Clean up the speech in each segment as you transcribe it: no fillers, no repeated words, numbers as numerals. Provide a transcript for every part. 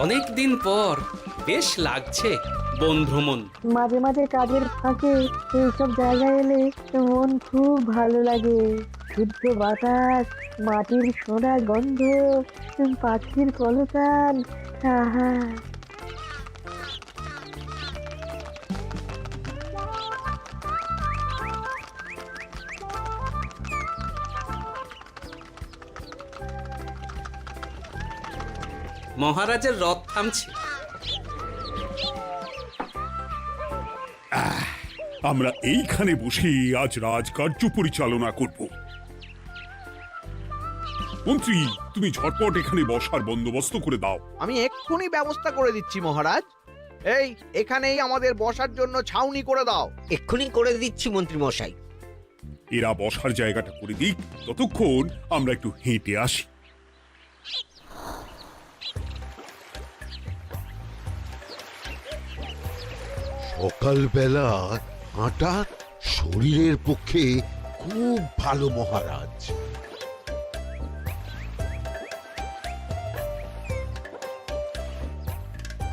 অনেক দিন পর বেশ লাগছে বন ভ্রমণ। মাঝে মাঝে কাজের ফাঁকে এইসব জায়গায় এলে মন খুব ভালো লাগে। শুদ্ধ বাতাস, মাটির সোনা গন্ধ, পাখির কলতান, আহা। মহারাজের রথ থামছে। আমরা এইখানে বসে আজ রাজকার্য পরিচালনা করব। মন্ত্রী, তুমি ঝটপট এখানে বসার বন্দোবস্ত করে দাও। আমি এক্ষুনি ব্যবস্থা করে দিচ্ছি মহারাজ। এই এখানেই আমাদের বসার জন্য ছাউনি করে দাও। এক্ষুনি করে দিচ্ছি মন্ত্রী মশাই। এরা বসার জায়গাটা করে দিক, ততক্ষণ আমরা একটু হেঁটে আসি। সকালবেলা হাঁটা শরীরের পক্ষে খুব ভালো মহারাজ।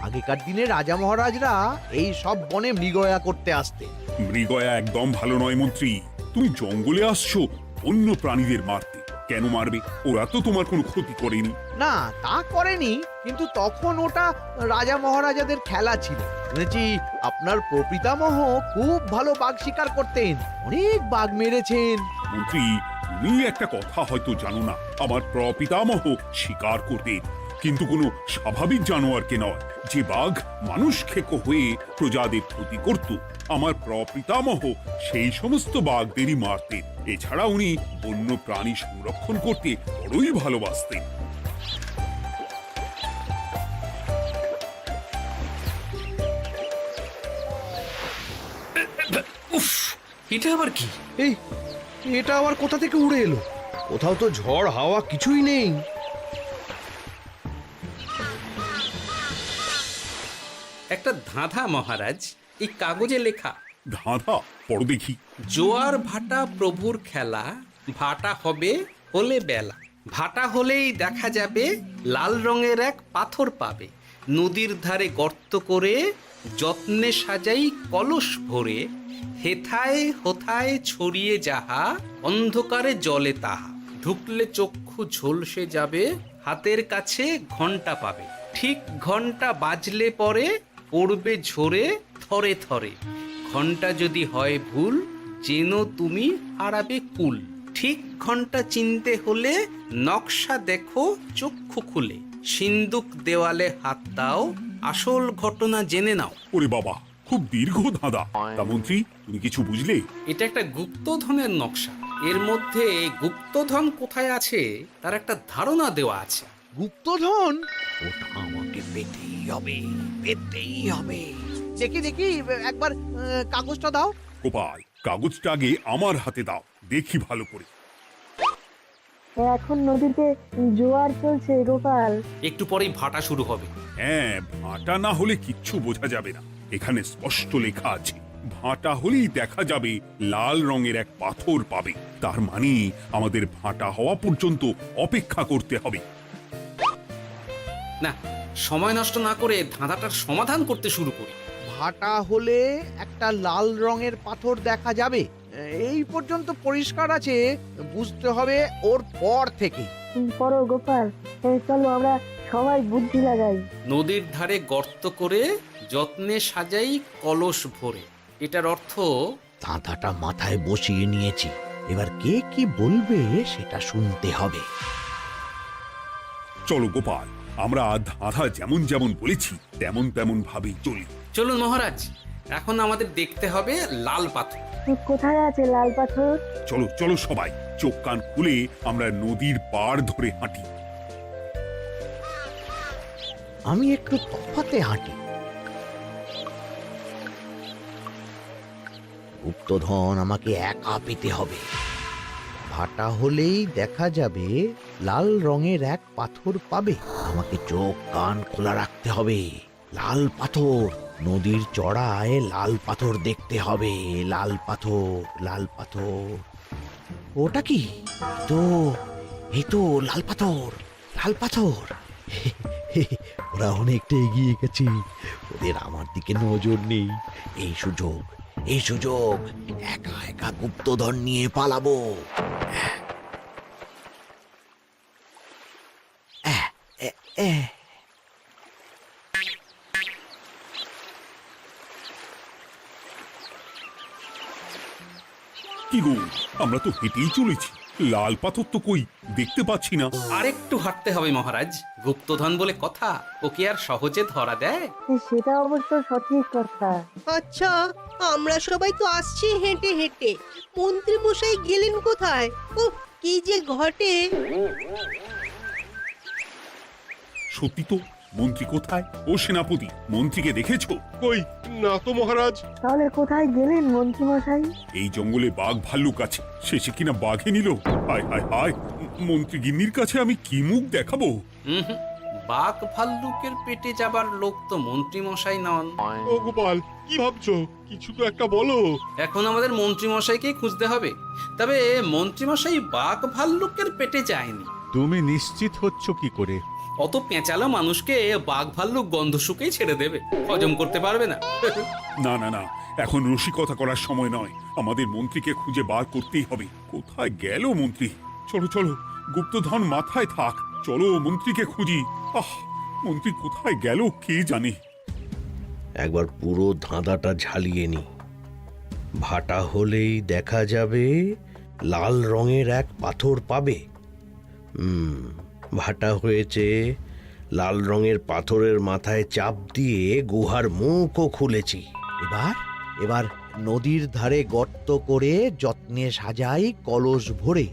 আগেকার দিনে রাজা মহারাজরা এই সব বনে মৃগয়া করতে আসতেন। মৃগয়া একদম ভালো নয় মন্ত্রী। তুমি জঙ্গলে আসছো অন্য প্রাণীদের মারতে। কেন মারবে? ওরা তো তোমার কোনো ক্ষতি করেনি। না, তা করেনি, কিন্তু তখন ওটা রাজা মহারাজাদের খেলা ছিল। শুনেছি আপনার প্রপিতামহ খুব ভালো বাঘ শিকার করতেন, অনেক বাঘ মেরেছেন। মন্ত্রী, তুমি একটা কথা হয়তো জানো না। আমার প্রপিতামহ শিকার করতেন, কিন্তু কোনো স্বাভাবিক জানোয়ারকে নয়, যে বাঘ মানুষ খেকো হয়ে প্রজাদের ক্ষতি করত। আমার প্রপিতামহ সেই সমস্ত বাঘদেরই মারতেন। এছাড়া উনি বন্য প্রাণী সংরক্ষণ করতে বড়ই ভালোবাসতেন। উফ, এটা আবার কি? এই এটা আবার কোথা থেকে উড়ে এলো? কোথাও তো ঝড় হাওয়া কিছুই নেই। একটা ধাঁধা মহারাজ, এই কাগজে লেখা। ধাঁধা? পড়ো দেখি। জোয়ার ভাটা প্রভুর খেলা, ভাটা হবে হলে বেলা, ভাটা হলেই দেখা যাবে লাল রঙের এক পাথর পাবে, নদীর ধারে গর্ত করে যত্নে সাজাই কলস ভরে, হেথায় হোথায় ছড়িয়ে যাহা অন্ধকারে জলে তাহা, ঢুকলে চক্ষু ঝলসে যাবে, হাতের কাছে ঘন্টা পাবে, ঠিক ঘন্টা বাজলে পরে পড়বে ঝরে থরে থরে, ঘন্টা যদি হয় ভুল যেন তুমি হারাবে কুল, ঠিক ঘন্টা চিনতে হলে নকশা দেখো চক্ষু খুলে, সিন্দুক দেওয়ালে হাত দাও আসল ঘটনা জেনে নাও। ওরে বাবা, খুব দীর্ঘ ধাঁধা। তা মন্ত্রী, তুমি কিছু বুঝলে? এটা একটা গুপ্তধনের নকশা। এর মধ্যে গুপ্তধন কোথায় আছে তার একটা ধারণা দেওয়া আছে। গুপ্তধন? ওটা আমাকে পেতেই হবে, পেতেই হবে। দেখি দেখি, একবার কাগজটা দাও। গোপাল, কাগজটা আগে আমার হাতে দাও, দেখি ভালো করে। এখন নদীতে জোয়ার চলছে গোপাল। একটু পরেই ভাটা শুরু হবে। হ্যাঁ, ভাটা না হলে কিচ্ছু বোঝা যাবে না। এখানে স্পষ্ট লেখা আছে, ভাটা হলেই দেখা যাবে লাল রঙের এক পাথর পাবে। তার মানে আমাদের ভাটা হওয়া পর্যন্ত অপেক্ষা করতে হবে। না, সময় নষ্ট না করে ধাঁধাটার সমাধান করতে শুরু করি। ভাটা হলে একটা লাল রঙের পাথর দেখা যাবে, এই পর্যন্ত পরিষ্কার আছে। বুঝতে হবে ওর পর থেকে। পড়ো গোপাল, চলো আমরা সবাই বুদ্ধি লাগাই। নদীর ধারে গর্ত করে যত্নে সাজাই কলস ভরে। এটার অর্থ, ধাঁধাটা মাথায় বসিয়ে নিয়েছি, এবার কে কি বলবে সেটা শুনতে হবে। চলো গোপাল, আমরা ধাঁধা যেমন যেমন বলেছি তেমন তেমন ভাবেই চলি। চলুন মহারাজ, এখন আমাদের দেখতে হবে লাল পাথর। কোথায় আছে লাল পাথর? চলো চলো সবাই, চোখ কান খুলে আমরা নদীর পাড় ধরে হাঁটি। আমি একটু তফাতে হাঁটি। গুপ্তধন আমাকে একা পেতে হবে। ভাটা হলেই দেখা যাবে লাল রঙের এক পাথর পাবে। আমাকে চোখ কান খোলা রাখতে হবে। লাল পাথর, নদীর চড়ায় লাল পাথর দেখতে হবে। লাল পাথর, লাল পাথর। ওটা কি? তো এই তো লাল পাথর, লাল পাথর। ওরা অনেকটা এগিয়ে গেছে, ওদের আমার দিকে নজর নেই। এই সুযোগ একা একা গুপ্তধন নিয়ে পালাবো। আহ, এ, এ। কি গো, আমরা তো হেঁটেই চলেছি, লাল পাথর তো কই দেখতে পাচ্ছি না। আরেকটু হাঁটতে হবে মহারাজ, গুপ্তধন বলে কথা, ওকে আর সহজে ধরা দেয়? সেটা অবশ্য সঠিক কথা। আচ্ছা, আমরা সবাই তো আসছি হেঁটে হেঁটে, মন্ত্রী মশাই গেলেন কোথায়? ও কি যে ঘটে! সত্যি তো, মন্ত্রী কোথায়? ও সেনাপতি, মন্ত্রীকে দেখেছো? কই না তো মহারাজ। তাহলে কোথায় গেলেন মন্ত্রী মশাই? এই জঙ্গলে বাঘ ভাল্লুক আছে, শেষে কিনা বাঘে নিল। হায় হায় হায়, মন্ত্রী গিন্নির কাছে আমি কি মুখ দেখাবো? হুম, বাঘ ভাল্লুকের পেটে যাবার লোক তো মন্ত্রী মশাই নন। ও গোপাল, কি ভাবছো? কিছু তো একটা বলো। এখন আমাদের মন্ত্রী মশাইকেই খুঁজতে হবে। তবে মন্ত্রী মশাই বাঘ ভাল্লুকের পেটে যায়নি। তুমি নিশ্চিত হচ্ছ কি করে? অত পেঁচালো মানুষকে বাঘ ভাল্লুক গন্ধ শুকেই ছেড়ে দেবে, হজম করতে পারবে না। না না না, এখন রসিকতা করার সময় নয়, আমাদের মন্ত্রীকে খুঁজে বার করতেই হবে। কোথায় গেল মন্ত্রী? চলো চলো, গুপ্তধন মাথায় থাক, চলো মন্ত্রীকে খুঁজি। আহ, মন্ত্রী কোথায় গেল কে জানে। একবার পুরো ধাঁধাটা ঝালিয়ে নি। ভাটা হলেই দেখা যাবে লাল রঙের এক পাথর পাবে। ভাটা হয়েছে, লাল রঙের পাথরের মাথায় চাপ দিয়ে গুহার মুখও খুলেছি। এবার নদীর ধারে গর্ত করে যত্নে সাজাই কলস ভরে।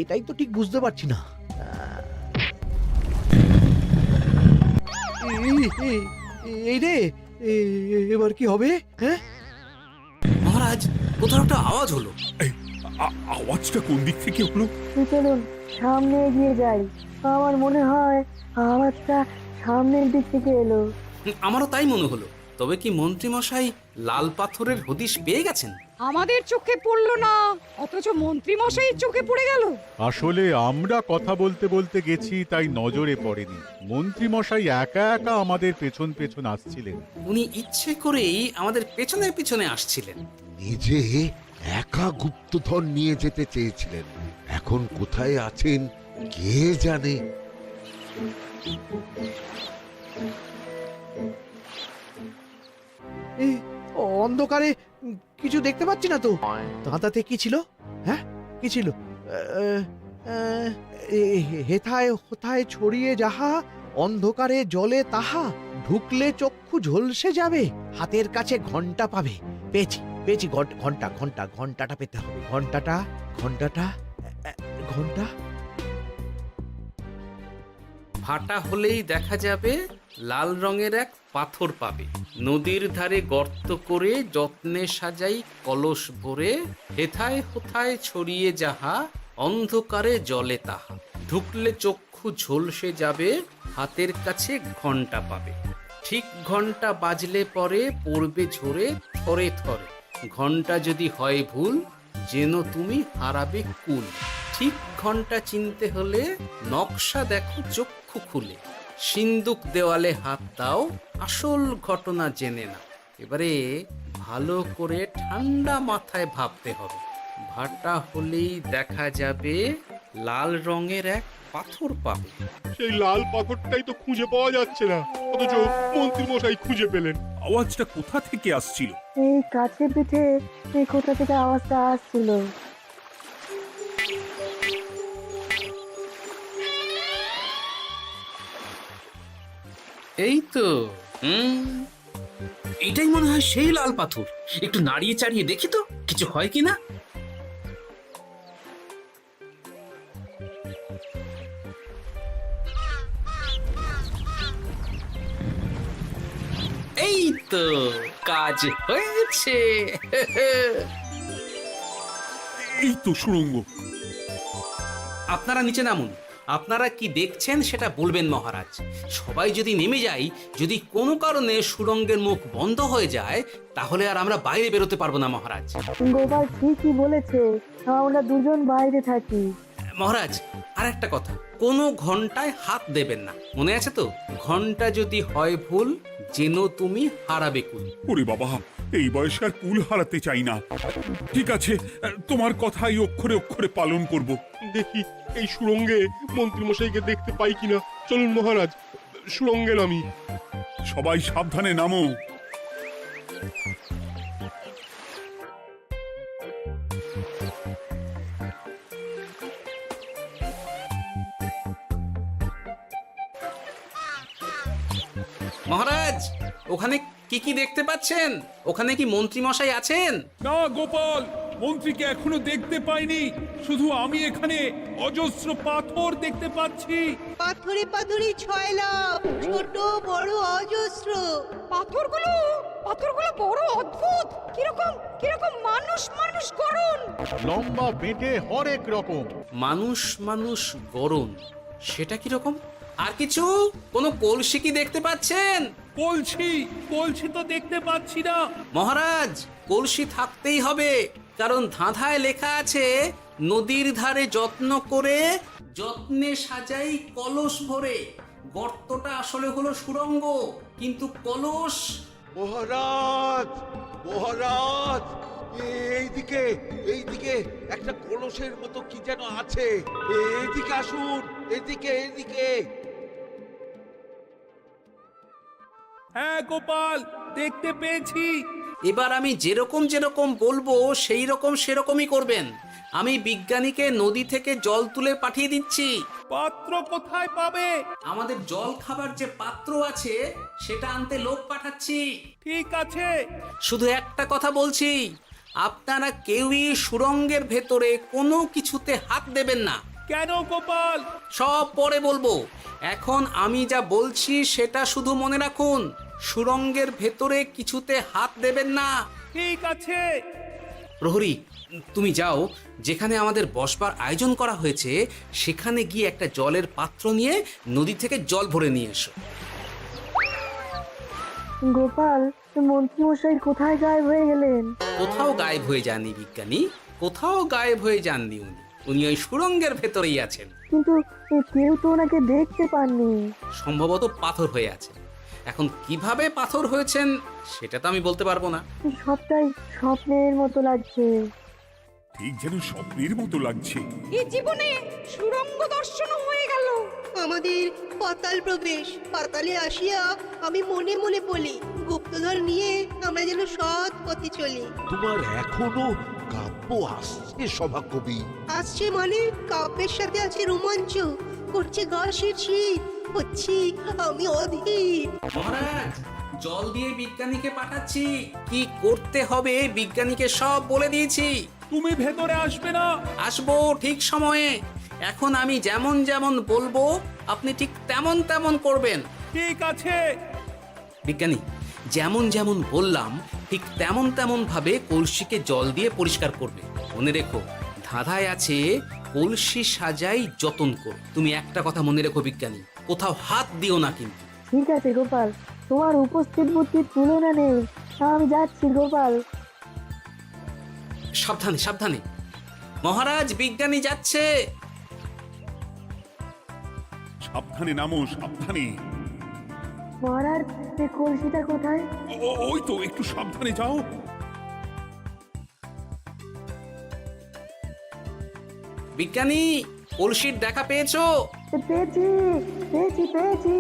এটাই তো ঠিক বুঝতে পারছি না। এই রে, এবার কি হবে? হ্যাঁ, মহারাজ, কোথাও একটা আওয়াজ হলো। এই, আওয়াজটা কোন দিক থেকে হলো? চলুন সামনে এগিয়ে যাই। আমার মনে হয় আওয়াজটা সামনের দিক থেকে এলো। আমারও তাই মনে হলো। তবে কি মন্ত্রী মশাই লাল পাথরের হদিশ পেয়ে গেছেন? আমাদের চোখে পড়লো না, অথচ মন্ত্রী মশাইয়ের চোখে পড়ে গেল। আসলে আমরা কথা বলতে বলতে গেছি, তাই নজরে পড়েনি। মন্ত্রী মশাই একা একা আমাদের পেছন পেছন আসছিলেন। উনি ইচ্ছে করেই আমাদের পেছনে পেছনে আসছিলেন। নিজে একা গুপ্তধন নিয়ে যেতে চেয়েছিলেন, এখন কোথায় আছেন কে জানে। অন্ধকারে কিছু দেখতে পাচ্ছি না তো। ধাঁধাতে কি ছিল? হ্যাঁ, কি ছিল? হেথায় হোথায় ছড়িয়ে যাহা, অন্ধকারে জলে তাহা, ঢুকলে চক্ষু ঝলসে যাবে, হাতের কাছে ঘন্টা পাবে। পেয়েছি পেয়েছি, ঘন্টাটা পেতে হবে। ঘন্টা। ভাটা হলেই দেখা যাবে লাল রঙের এক পাথর পাবে, নদীর ধারে গর্ত করে যত্নে সাজাই কলস ভরে, হেথায় হোথায় ছড়িয়ে যাহা, অন্ধকারে জলে তাহা, ঢুকলে চক্ষু ঝলসে যাবে, হাতের কাছে ঘন্টা পাবে। ঠিক ঘন্টা বাজলে পরে পড়বে ঝরে থরে থরে, ঘন্টা যদি হয় ভুল যেন তুমি হারাবে কুল। ঠিক ঘন্টা চিনতে হলে নকশা দেখো চক্ষু খুলে, সিন্দুক দেওয়ালে হাত দাও, আসল ঘটনা জেনে না। এবারে ভালো করে ঠান্ডা মাথায় ভাবতে হবে। ভাটা হলেই দেখা যাবে লাল রঙের এক পাথর পাবে। সেই লাল পাথরটাই তো খুঁজে পাওয়া যাচ্ছে না, অথচ মন্ত্রী মশাই খুঁজে পেলেন। আওয়াজটা কোথা থেকে আসছিল? এই কাছে পিঠে এই কোথা থেকে আওয়াজটা আসছিল। এই তো, এটাই মনে হয় সেই লাল পাথর। একটু নাড়িয়ে চাড়িয়ে দেখি তো কিছু হয় কিনা। এই তো, কাজ হয়েছে। এই তো সুড়ঙ্গ। আপনারা নিচে নামুন। আপনারা কি দেখছেন সেটা বলবেন মহারাজ। সবাই যদি নেমে যাই, যদি কোনো কারণে সুড়ঙ্গের মুখ বন্ধ হয়ে যায়, তাহলে আর আমরা বাইরে বেরোতে পারবো না মহারাজ। গোপাল ঠিকই বলেছে, আমরা দুজন বাইরে থাকি। মহারাজ আর একটা কথা, কোনো ঘন্টায় হাত দেবেন না, মনে আছে তো? ঘন্টা যদি হয় ভুল, যেন তুমি হারাবে কুল। ওরে বাবা, এই বয়সে আর কুল হারাতে চাই না। ঠিক আছে, তোমার কথাই অক্ষরে অক্ষরে পালন করব। দেখি এই সুরঙ্গে মন্ত্রীমশাইকে দেখতে পাই কিনা। চলুন মহারাজ, সুরঙ্গে নামি। সবাই সাবধানে নামো। মহারাজ, ওখানে কি কি দেখতে পাচ্ছেন? ওখানে কি মন্ত্রী মশাই আছেন? না গোপাল, মন্ত্রীকে এখনো দেখতে পাইনি। শুধু আমি এখানে অজস্র পাথর দেখতে পাচ্ছি। পাথরে পাথরে ছয়লা, ছোট বড় অজস্র। পাথরগুলো বড় অদ্ভুত, কিরকম কিরকম মানুষ মানুষ গড়ন। লম্বা বেঁটে হরেক রকম। মানুষ মানুষ গরম, সেটা কি রকম? আর কিছু? কোনো কলসি কি দেখতে পাচ্ছেন? কলসি তো দেখতে পাচ্ছি না। মহারাজ, কলসি থাকতেই হবে, কারণ ধাঁধায় লেখা আছে নদীর ধারে যত্ন করে যত্নে সাজাই কলস ভরে। গর্তটা আসলে হলো সুড়ঙ্গ, কিন্তু কলস। মহারাজ, মহারাজ, এইদিকে এইদিকে একটা কলসের মতো কি যেন আছে। এইদিকে আসুন, এদিকে এদিকে। হ্যাঁ গোপাল, দেখতে পেয়েছি। এবার আমি যেরকম যেরকম বলবো সেই রকম সেরকমই করবেন। আমি বিজ্ঞানীকে নদী থেকে জল তুলে পাঠিয়ে দিচ্ছি। পাত্র কোথায় পাবে? আমাদের জল খাবার যে পাত্র আছে সেটা আনতে লোক পাঠাচ্ছি। ঠিক আছে। শুধু একটা কথা বলছি, আপনারা কেউই সুড়ঙ্গের ভেতরে কোনো কিছুতে হাত দেবেন না। কেন গোপাল? সব পরে বলবো, এখন আমি যা বলছি সেটা শুধু মনে রাখুন। সুড়ঙ্গের ভেতরে কিছুতে হাত দেবেন না। ঠিক আছে। প্রহরী, তুমি যাও, যেখানে আমাদের বসবার আয়োজন করা হয়েছে সেখানে গিয়ে একটা জলের পাত্র নিয়ে নদী থেকে জল ভরে নিয়ে এসো। গোপাল, মন্ত্রী মশাই কোথায় গায়েব হয়ে গেলেন? কোথাও গায়েব হয়ে যাননি বিজ্ঞানী, কোথাও গায়েব হয়ে যাননি উনি ওই সুড়ঙ্গের ভেতরেই আছেন। কিন্তু কেউ তো ওনাকে দেখতে পাননি। সম্ভবত পাথর হয়ে আছে। এখন কিভাবে পাথর হয়েছেন সেটা তো আমি বলতে পারবো না। সবটাই স্বপ্নের মতো লাগছে। ঠিক যেন স্বপ্নের মতো লাগছে। এই জীবনে সুরঙ্গ দর্শন হয়ে গেল। আমাদের পাতাল প্রবেশ। পাতালে আসিয়া আমি মনে মনে বলি, গুপ্তধর নিয়ে আমরা যেন সৎ পথে চলি। তোমার এখনো কাব্য আসছে সভাকবি? আসছে মানে কাব্যের সাথে আছে রোমাঞ্চ, করছে গা শীত, হচ্ছি আমি অধীর। মহারাজ, জল দিয়ে বিজ্ঞানীকে পাঠাচ্ছি। কি করতে হবে বিজ্ঞানীকে সব বলে দিয়েছি। তুমি ভেতরে আসবে না? আসবো ঠিক সময়ে। এখন আমি যেমন যেমন বলবো আপনি ঠিক তেমন তেমন করবেন। ঠিক আছে। বিজ্ঞানী, যেমন যেমন বললাম ঠিক তেমন তেমন ভাবে কলসিকে জল দিয়ে পরিষ্কার করবে। মনে রেখো, ধাঁধায় আছে কলসি সাজাই যতন কর। তুমি একটা কথা মনে রেখো বিজ্ঞানী, কোথাও হাত দিও না কিন্তু। ঠিক আছে গোপাল, তোমার উপস্থিত বুদ্ধির তুলনা নেই। আমি যাচ্ছি গোপাল। সাবধানে সাবধানে। মহারাজ, বিজ্ঞানী যাচ্ছে। সাবধানে নামো, সাবধানে। মহারাজ, এই কলসিটা কোথায়? ওই তো, একটু সাবধানে যাও। বিজ্ঞানী, কলসির দেখা পেয়েছো? পেয়েছি পেয়েছি পেয়েছি।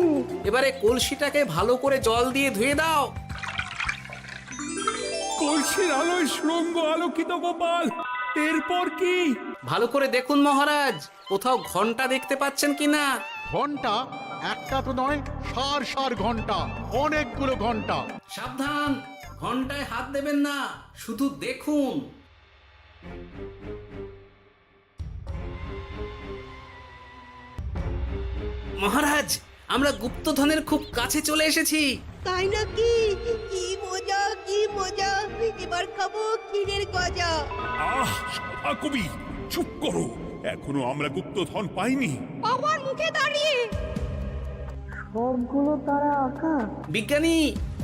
এবারে কলসিটাকে ভালো করে জল দিয়ে ধুয়ে দাও। কলসির আলোয় সুড়ঙ্গ আলোকিত গোপাল। এরপর কি? ভালো করে দেখুন মহারাজ, কোথাও ঘন্টা দেখতে পাচ্ছেন কিনা। ঘন্টা? একটা তো নয়, সার সার ঘন্টা, অনেকগুলো ঘন্টা। সাবধান, ঘন্টায় হাত দেবেন না, শুধু দেখুন। মহারাজ, আমরা গুপ্তধনের খুব কাছে চলে এসেছি। তাই নাকি? কি মজা কি মজা, এবার খাবো ক্ষীরের গজা। আহ, সভাকবি চুপ করো। এখনো আমরা গুপ্তধন পাইনি। বাবার মুখে দাঁড়িয়ে সবগুলো তারা আঁকা। বিজ্ঞানী,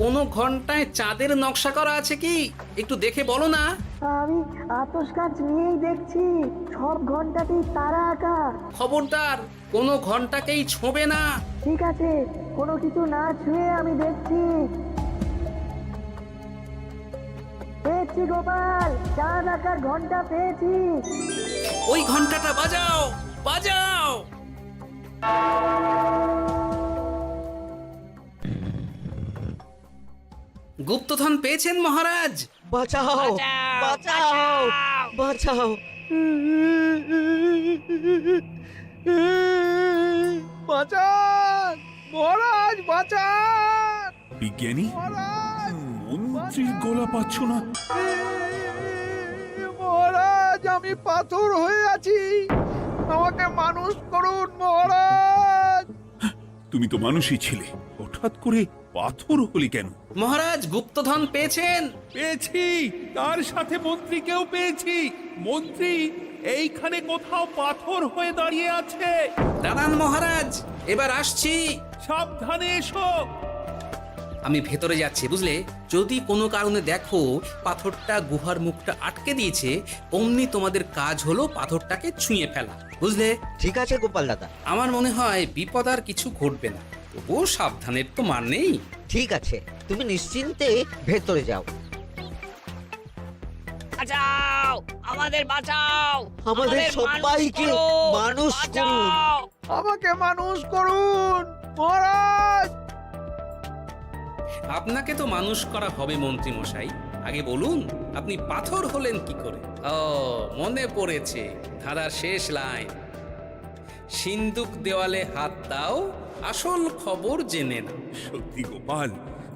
কোনো ঘন্টায় চাঁদের নকশা করা আছে কি? একটু দেখে বলো না। আমি আতস কাজ নিয়েই দেখছি, সব ঘন্টাতেই তারা আঁকা। খবরদার, কোনো ঘন্টাকেই ছোঁবে না। ঠিক আছে, কোনো কিছু না ছুঁয়ে আমি দেখছি। পেয়েছি গোপাল, চাঁদ আঁকার ঘন্টা পেয়েছি। ওই ঘন্টাটা বাজাও, বাজাও। গুপ্তধন পেয়েছেন মহারাজ? বাঁচাও, বাঁচাও, বাঁচাও। বাঁচান মহারাজ, বাঁচান বিজ্ঞানী, মহারাজ, মন্ত্রীর গলা পাচ্ছ না? মহারাজ, আমি পাথর হয়ে আছি, আমাকে মানুষ করুন মহারাজ। তুমি তো মানুষই ছিলে, হঠাৎ করে পাথর হলি কেন? মহারাজ, গুপ্তধন পেয়েছেন? পেয়েছি, তার সাথে মন্ত্রীকেও পেয়েছি। মন্ত্রী এইখানে কোথাও পাথর হয়ে দাঁড়িয়ে আছে। দাঁড়ান মহারাজ, এবার আসছি। সাবধানে এসো। আমি ভেতরে যাচ্ছি, বুঝলে? যদি কোনো কারণে দেখো পাথরটা গুহার মুখটা আটকে দিয়েছে, অমনি তোমাদের কাজ হলো পাথরটাকে ছুঁয়ে ফেলা, বুঝলে? ঠিক আছে গোপাল দাদা। আমার মনে হয় বিপদ আর কিছু ঘটবে না, তবুও সাবধানের তো মান নেই। ঠিক আছে, তুমি নিশ্চিন্তে ভেতরে যাও। বাঁচাও, আমাদের বাঁচাও, আমাদের সবাইকে মানুষ করুন। আমাকে মানুষ করুন মহারাজ। আপনাকে তো মানুষ করা হবে মন্ত্রী মশাই। আগে বলুন, আপনি পাথর হলেন কি করে? ও, মনে পড়েছে, ধারার শেষ লাইন, সিন্দুক দেওয়ালে হাত দাও, আসল খবর জেনে না। সত্যি গোপাল,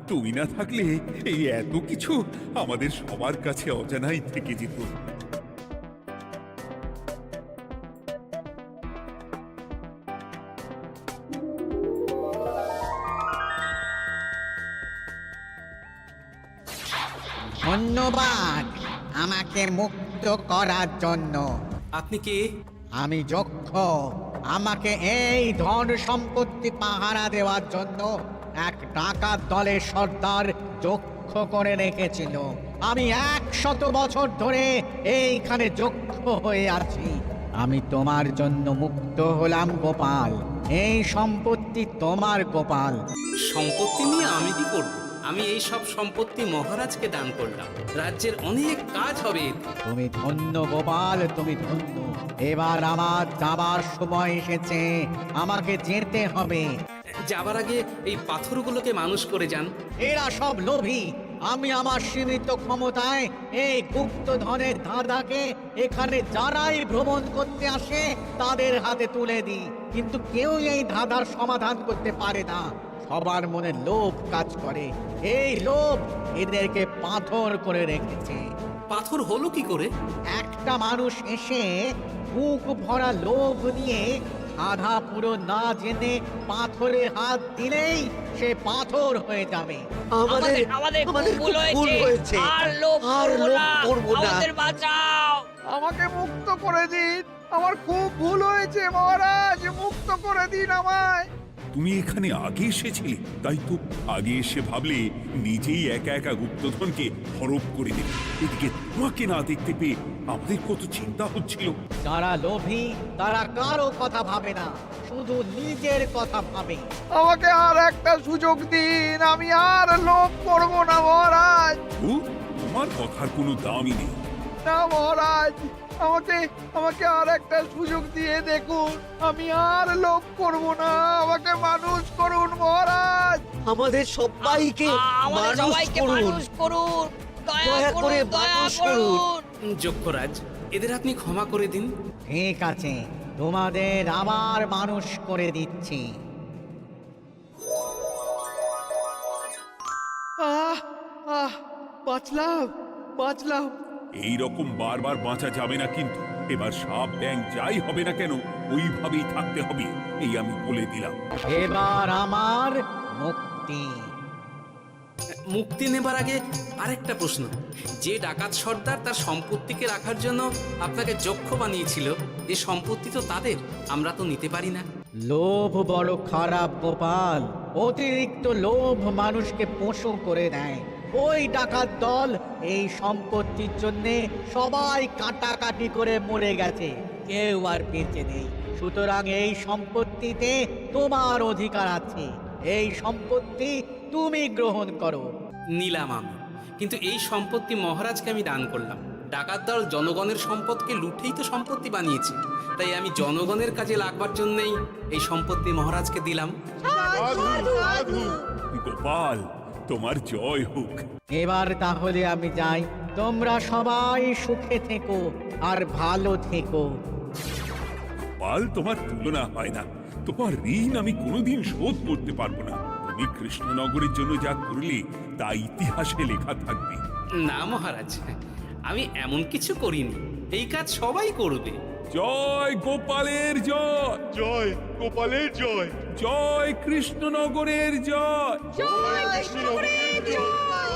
তুমি না থাকলে এই এত কিছু আমাদের সবার কাছে অজানাই থেকে যেত। ধন্যবাদ আমাকে মুক্ত করার জন্য। আপনি কে? আমি যক্ষ। আমাকে এই ধন সম্পত্তি পাহারা দেওয়ার জন্য এক ডাকাত দলের সর্দার যক্ষ করে রেখেছিল। আমি 100 বছর ধরে এইখানে যক্ষ হয়ে আছি। আমি তোমার জন্য মুক্ত হলাম গোপাল। এই সম্পত্তি তোমার গোপাল। সম্পত্তি নিয়ে আমি কি করব? আমি এই সব সম্পত্তি মহারাজকে দান করলাম, রাজ্যের অনেক কাজ হবে। তুমি ধন্য গোপাল, তুমি ধন্য। এবার আমার যাবার সময় এসেছে, আমাকে যেতে হবে। যাবার আগে এই পাথরগুলোকে মানুষ করে যান। এরা সব লোভী। আমি আমার সীমিত ক্ষমতায় এই গুপ্তধনের ধাঁধাকে এখানে যারাই ভ্রমণ করতে আসে তাদের হাতে তুলে দিই, কিন্তু কেউ এই ধাঁধার সমাধান করতে পারে না। সবার মনে লোভ কাজ করে, এই লোভ এদেরকে পাথর করে রেখেছে। পাথর হলো কি করে? একটা মানুষ এসে বুক ভরা লোভ নিয়ে আধা পুরো না জেনে পাথরে হাত দিলেই সে পাথর হয়ে যাবে। আমাদের খুব ভুল হয়েছে, আর লোভ করবো না, আমাদের বাঁচাও। আমাকে মুক্ত করে দিন, আমার খুব ভুল হয়েছে মহারাজ, মুক্ত করে দিন আমায়। তুমি এখানে আগে এসেছিলে, তাই তো আগে এসে ভাবলে নিজেই একা একা গুপ্তধনকে হরপ করে দেবে। এদিকে তোমাকে না দেখতে পেয়ে আমাদের কত চিন্তা হচ্ছিল। যারা লোভী তারা কারো কথা ভাবে না, শুধু নিজের কথা ভাবে। আমাকে আর একটা সুযোগ দিন, আমি আর লোভ করব না মহারাজ। ও, তোমার কথার কোনো দামই নেই। না মহারাজ, আমাকে আর একটা সুযোগ দিয়ে দেখুন, আমি আর লোভ করব না, আমাকে মানুষ করুন মহারাজ। আমাদের সবাইকে মানুষ করুন, দয়া করে মানুষ করুন। যক্ষরাজ, এদের আপনি ক্ষমা করে দিন। ঠিক আছে, তোমাদের আবার মানুষ করে দিচ্ছি। বাঁচলাম। এই রকম বারবার বাঁচা যাবে না, কিন্তু এবার সাপ ব্যাং যাই হবে না কেন ওইভাবেই থাকতে হবে, এই আমি বলে দিলাম। এবার আমার মুক্তি। মুক্তি নেবার আগে আরেকটা প্রশ্ন, যে ডাকাত সর্দার তার সম্পত্তিকে রাখার জন্য আপনাকে যক্ষ বানিয়েছিল, এই সম্পত্তি তো তাদের, আমরা তো নিতে পারি না। লোভ বড় খারাপ গোপাল, অতিরিক্ত লোভ মানুষকে পশু করে দেয়। ওই ডাকাত দল এই সম্পত্তির জন্যে সবাই কাটাকাটি করে মরে গেছে, কেউ আর বেঁচে নেই। সুতরাং এই সম্পত্তিতে তোমার অধিকার আছে, এই সম্পত্তি তুমি গ্রহণ করো। নিলাম আমি, কিন্তু এই সম্পত্তি মহারাজকে আমি দান করলাম। ডাকাত দল জনগণের সম্পদকে লুঠেই তো সম্পত্তি বানিয়েছে, তাই আমি জনগণের কাজে লাগবার জন্যই এই সম্পত্তি মহারাজকে দিলাম। সাধু সাধু গোপাল, তোমার জয় হোক। এবার তাহলে আমি যাই, তোমরা সবাই সুখে থেকো আর ভালো থেকো। গোপাল, তোমার তুলনা হয় না। তোমার ঋণ আমি কোনোদিন শোধ করতে পারবো না। তুমি কৃষ্ণনগরের জন্য যা করলে তা ইতিহাসে লেখা থাকবে। না মহারাজ, আমি এমন কিছু করিনি, এই কাজ সবাই করবে। জয় গোপালের জয়, জয় গোপালের জয়, জয় কৃষ্ণনগরের জয়। জয় কৃষ্ণ জয়